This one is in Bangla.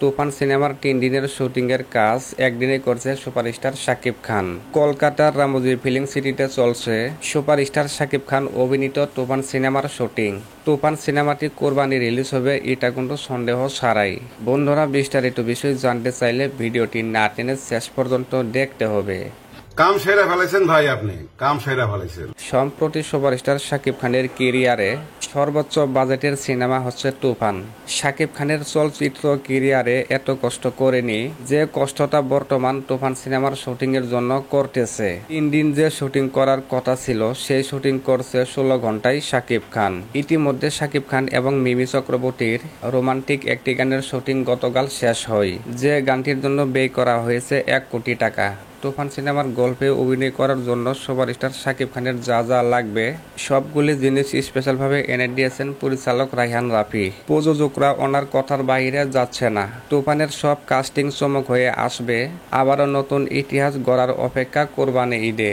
তুফান সিনেমার 3 দিনের শুটিংয়ের কাজ একদিনে করছে সুপারস্টার শাকিব খান। কলকাতার রামোজি ফিল্ম সিটিতে চলছে সুপারস্টার শাকিব খান অভিনীত তুফান সিনেমার শুটিং। তুফান সিনেমাটি কোরবানি রিলিজ হবে, এটা কিন্তু সন্দেহ ছাড়াই। বন্ধুরা, বিস্তারিত বিষয় জানতে চাইলে ভিডিওটি না টেনে শেষ পর্যন্ত দেখতে হবে। কাম সেরা ফেলেছেন ভাই, আপনি কাম সেরা ফেলেছেন। সম্প্রতি সুপারস্টার শাকিব খানের কেরিয়ারে সর্বোচ্চ বাজেটের সিনেমা হচ্ছে তুফান। শাকিব খানের চলচ্চিত্র কেরিয়ারে এত কষ্ট করেনি যে কষ্টটা বর্তমান তুফান সিনেমার শুটিং এর জন্য করতেছে। 3 দিন যে শুটিং করার কথা ছিল সেই শুটিং করছে 16 ঘন্টায় শাকিব খান। ইতিমধ্যে শাকিব খান এবং মিমি চক্রবর্তীর রোমান্টিক একটি গানের শুটিং গতকাল শেষ হয়, যে গানটির জন্য ব্যয় করা হয়েছে 1 কোটি টাকা। তুফান সিনেমার গল্পে অভিনয় করার জন্য সুপারস্টার শাকিব খানের যা যা লাগবে সবগুলি জিনিস স্পেশালভাবে এনে দিয়েছেন পরিচালক রায়হান রাফি। প্রযোজকরা ওনার কথার বাইরে যাচ্ছে না। তুফানের সব কাস্টিং চমক হয়ে আসবে। আবারও নতুন ইতিহাস গড়ার অপেক্ষা কোরবানি ঈদে।